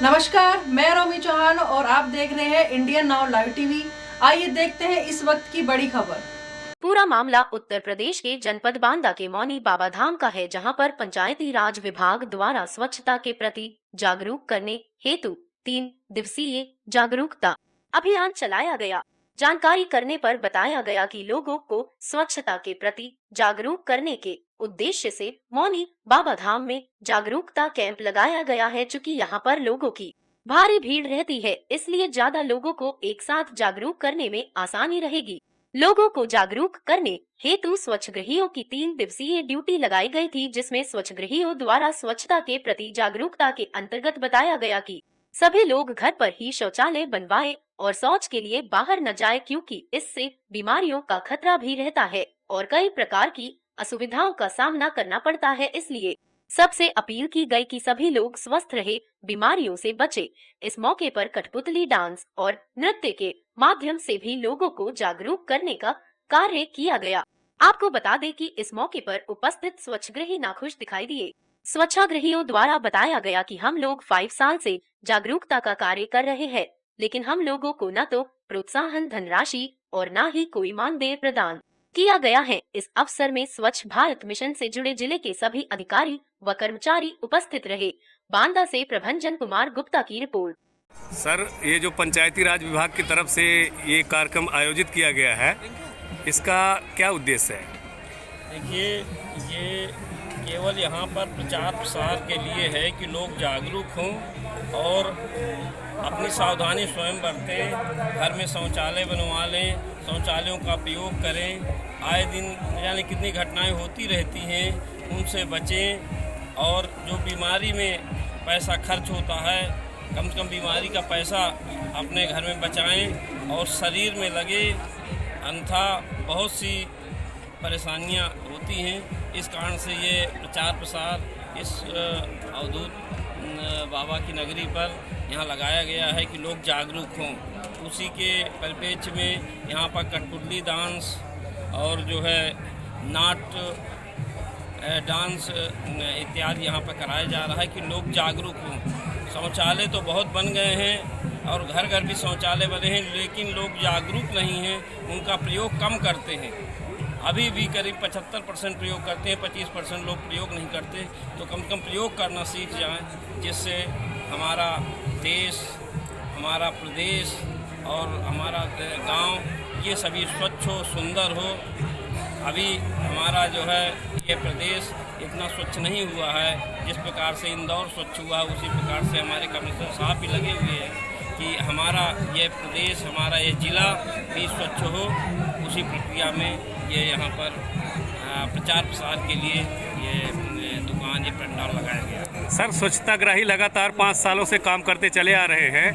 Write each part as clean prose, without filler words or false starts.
नमस्कार, मैं रोमी चौहान और आप देख रहे हैं इंडियन नाउ लाइव टीवी। आइए देखते हैं इस वक्त की बड़ी खबर। पूरा मामला उत्तर प्रदेश के जनपद बांदा के मौनी बाबा धाम का है, जहां पर पंचायती राज विभाग द्वारा स्वच्छता के प्रति जागरूक करने हेतु 3 दिवसीय जागरूकता अभियान चलाया गया। जानकारी करने पर बताया गया कि लोगों को स्वच्छता के प्रति जागरूक करने के उद्देश्य से मौनी बाबा धाम में जागरूकता कैंप लगाया गया है। चूँकि यहाँ पर लोगों की भारी भीड़ रहती है, इसलिए ज्यादा लोगों को एक साथ जागरूक करने में आसानी रहेगी। लोगों को जागरूक करने हेतु स्वच्छगृहियों की 3 दिवसीय ड्यूटी लगाई गई थी, जिसमें स्वच्छगृहियों द्वारा स्वच्छता के प्रति जागरूकता के अंतर्गत बताया गया कि सभी लोग घर पर ही शौचालय बनवाएं और शौच के लिए बाहर न जाएं, क्योंकि इससे बीमारियों का खतरा भी रहता है और कई प्रकार की असुविधाओं का सामना करना पड़ता है। इसलिए सबसे अपील की गई कि सभी लोग स्वस्थ रहे, बीमारियों से बचे। इस मौके पर कठपुतली डांस और नृत्य के माध्यम से भी लोगों को जागरूक करने का कार्य किया गया। आपको बता दें कि इस मौके पर उपस्थित स्वच्छगृही नाखुश दिखाई दिए। स्वच्छाग्रहियों द्वारा बताया गया कि हम लोग 5 साल से जागरूकता का कार्य कर रहे हैं, लेकिन हम लोगों को न तो प्रोत्साहन धनराशि और न ही कोई मानदेय प्रदान किया गया है। इस अवसर में स्वच्छ भारत मिशन से जुड़े जिले के सभी अधिकारी व कर्मचारी उपस्थित रहे। बांदा से प्रभंजन कुमार गुप्ता की रिपोर्ट। सर, ये जो पंचायती राज विभाग की तरफ से ये कार्यक्रम आयोजित किया गया है, इसका क्या उद्देश्य है? देखिए, ये केवल यहाँ पर प्रचार प्रसार के लिए है कि लोग जागरूक हों और अपनी सावधानी स्वयं बरतें, घर में शौचालय बनवा लें, शौचालयों का प्रयोग करें। आए दिन यानी कितनी घटनाएं होती रहती हैं, उनसे बचें और जो बीमारी में पैसा खर्च होता है, कम से कम बीमारी का पैसा अपने घर में बचाएं और शरीर में लगे, अन्यथा बहुत सी परेशानियां होती हैं। इस कारण से ये प्रचार प्रसार इस अवधूत बाबा की नगरी पर यहाँ लगाया गया है कि लोग जागरूक हों। उसी के परिप्रेक्ष्य में यहाँ पर कठपुतली डांस और जो है नाट्य डांस इत्यादि यहाँ पर कराया जा रहा है कि लोग जागरूक हों। शौचालय तो बहुत बन गए हैं और घर घर भी शौचालय बने हैं, लेकिन लोग जागरूक नहीं हैं, उनका प्रयोग कम करते हैं। अभी भी करीब 75% प्रयोग करते हैं, 25% लोग प्रयोग नहीं करते। तो कम से कम प्रयोग करना सीख जाएं, जिससे हमारा देश, हमारा प्रदेश और हमारा गांव ये सभी स्वच्छ हो, सुंदर हो। अभी हमारा जो है ये प्रदेश इतना स्वच्छ नहीं हुआ है। जिस प्रकार से इंदौर स्वच्छ हुआ, उसी प्रकार से हमारे कमिश्नर साहब भी लगे हुए हैं कि हमारा ये प्रदेश, हमारा ये ज़िला भी स्वच्छ हो। उसी प्रक्रिया में ये यहाँ पर प्रचार प्रसार के लिए ये दुकान, ये पंडाल लगाया गया। सर, स्वच्छताग्राही लगातार 5 सालों से काम करते चले आ रहे हैं,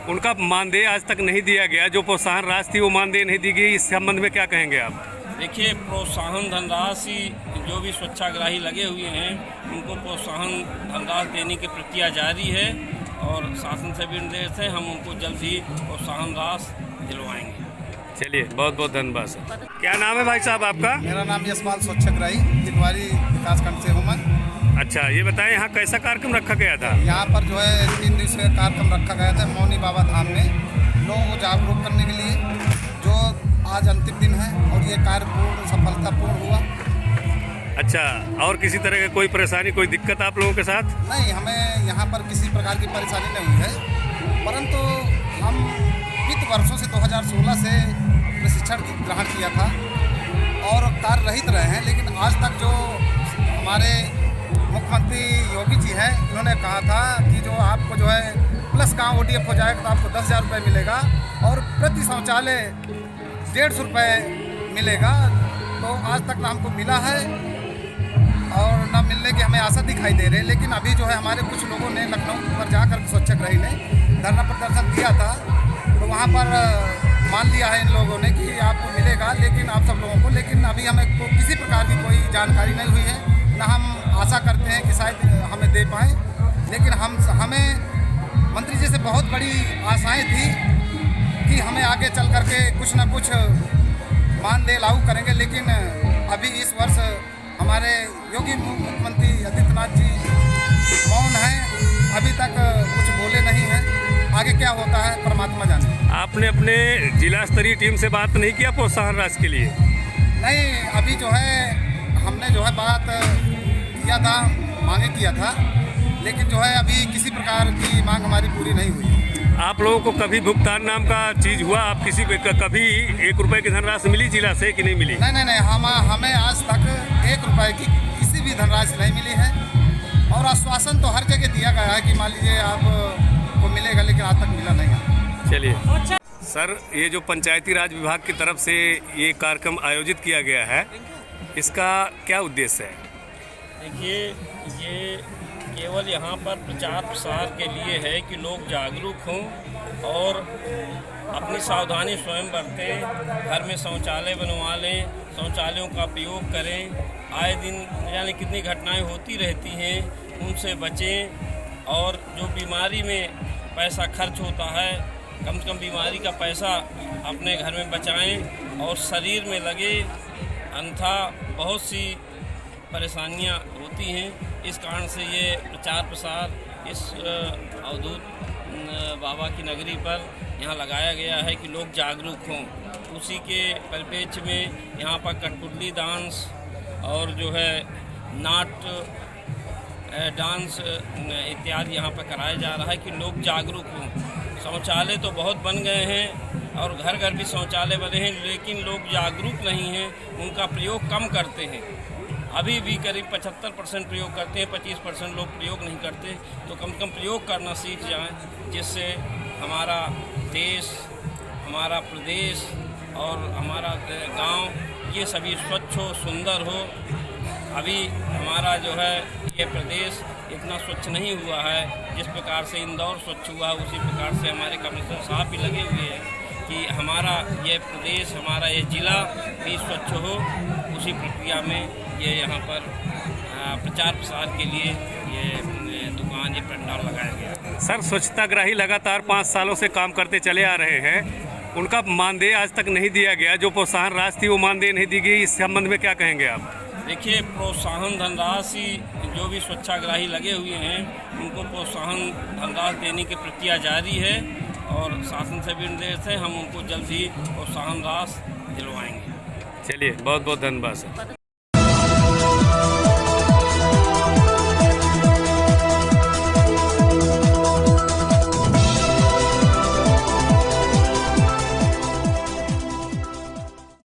उनका मानदेय आज तक नहीं दिया गया। जो प्रोत्साहन राशि थी वो मानदेय नहीं दी गई, इस संबंध में क्या कहेंगे आप? देखिए, प्रोत्साहन धनराशि जो भी स्वच्छाग्राही लगे हुए हैं उनको प्रोत्साहन धनराशि देने की प्रक्रिया जारी है और शासन से भी निर्देश है, हम उनको जल्द ही प्रोत्साहन राशि दिलवाएंगे। चलिए, बहुत बहुत धन्यवाद सर। क्या नाम है भाई साहब आपका? मेरा नाम यशपाल स्वच्छग्राही, तिलवारी विकासखंड से हूँ मैं। अच्छा, ये बताएं यहाँ कैसा कार्यक्रम रखा गया था? यहाँ पर जो है 3 दिवसीय कार्यक्रम रखा गया था मौनी बाबा धाम में, लोगों को जागरूक करने के लिए। जो आज अंतिम दिन है और ये कार्य पूर्ण सफलतापूर्ण हुआ। अच्छा, और किसी तरह की कोई परेशानी, कोई दिक्कत आप लोगों के साथ? नहीं, हमें यहाँ पर किसी प्रकार की परेशानी नहीं है, परंतु हम वित्त वर्षों से 2016 से प्रशिक्षण ग्रहण किया था और कार्य रहित रहे हैं। लेकिन आज तक जो हमारे मुख्यमंत्री योगी जी हैं, उन्होंने कहा था कि जो आपको जो है प्लस गाँव ODF हो जाएगा तो आपको 10,000 रुपये मिलेगा और प्रति शौचालय 150 रुपये मिलेगा। तो आज तक ना हमको मिला है और न मिलने की हमें आशा दिखाई दे रही है। लेकिन अभी जो है हमारे कुछ लोगों ने लखनऊ पर जाकर स्वच्छग्राही ने धरना प्रदर्शन किया था, तो वहाँ पर मान लिया है इन लोगों ने कि आपको मिलेगा, लेकिन आप सब लोगों को। लेकिन अभी हमें किसी प्रकार की कोई जानकारी नहीं हुई है, ना हम आशा करते हैं कि शायद हमें दे पाएँ। लेकिन हमें मंत्री जी से बहुत बड़ी आशाएं थी कि हमें आगे चल करके कुछ ना कुछ मानदेय लागू करेंगे। लेकिन अभी इस वर्ष हमारे योगी मुख्यमंत्री आदित्यनाथ जी मौन हैं अभी तक कुछ बोले नहीं हैं। आगे क्या होता है परमात्मा जाने। आपने अपने जिला स्तरीय टीम से बात नहीं किया प्रोत्साहन राशि के लिए? नहीं, अभी जो है हमने जो है बात किया था, मांगे किया था, लेकिन जो है अभी किसी प्रकार की मांग हमारी पूरी नहीं हुई। आप लोगों को कभी भुगतान नाम का चीज़ हुआ? आप किसी कभी 1 रुपए की धनराशि मिली जिला से कि नहीं मिली? नहीं, हमें आज तक 1 रुपए की किसी भी धनराशि नहीं मिली है। और आश्वासन तो हर जगह दिया गया है कि मान लीजिए आपको मिलेगा, लेकिन आज तक मिला नहीं है। चलिए सर, ये जो पंचायती राज विभाग की तरफ से ये कार्यक्रम आयोजित किया गया है, इसका क्या उद्देश्य है? देखिए, ये केवल यहाँ पर प्रचार प्रसार के लिए है कि लोग जागरूक हों और अपनी सावधानी स्वयं बरतें, घर में शौचालय बनवा लें, शौचालयों का प्रयोग करें। आए दिन यानी कितनी घटनाएं होती रहती हैं, उनसे बचें। और जो बीमारी में पैसा खर्च होता है, कम से कम बीमारी का पैसा अपने घर में बचाएं और शरीर में लगे, अन्यथा बहुत सी परेशानियां होती हैं। इस कारण से ये प्रचार प्रसार इस अवधूत बाबा की नगरी पर यहाँ लगाया गया है कि लोग जागरूक हों। उसी के परिप्रेक्ष्य में यहाँ पर कठपुतली डांस और जो है नाट्य डांस इत्यादि यहाँ पर कराया जा रहा है कि लोग जागरूक हों। शौचालय तो बहुत बन गए हैं और घर घर भी शौचालय बने हैं, लेकिन लोग जागरूक नहीं हैं, उनका प्रयोग कम करते हैं। अभी भी करीब 75% प्रयोग करते हैं, 25% लोग प्रयोग नहीं करते। तो कम से कम प्रयोग करना सीख जाएं, जिससे हमारा देश, हमारा प्रदेश और हमारा गांव ये सभी स्वच्छ हो, सुंदर हो। अभी हमारा जो है ये प्रदेश इतना स्वच्छ नहीं हुआ है। जिस प्रकार से इंदौर स्वच्छ हुआ, उसी प्रकार से हमारे कमिश्नर साहब भी लगे हुए हैं कि हमारा ये प्रदेश, हमारा ये ज़िला भी स्वच्छ हो। उसी प्रक्रिया में ये यहाँ पर प्रचार प्रसार के लिए ये दुकान, ये पंडाल लगाया गया। सर, स्वच्छताग्राही लगातार 5 सालों से काम करते चले आ रहे हैं, उनका मानदेय आज तक नहीं दिया गया। जो प्रोत्साहन राशि थी वो मानदेय नहीं दी गई, इस संबंध में क्या कहेंगे आप? देखिए, प्रोत्साहन धनराशि जो भी स्वच्छाग्राही लगे हुए हैं उनको प्रोत्साहन धनराशि देने की प्रक्रिया जारी है और शासन से भी निर्देश है, हम उनको जल्द ही प्रोत्साहन राशि दिलवाएंगे। चलिए, बहुत बहुत धन्यवाद सर।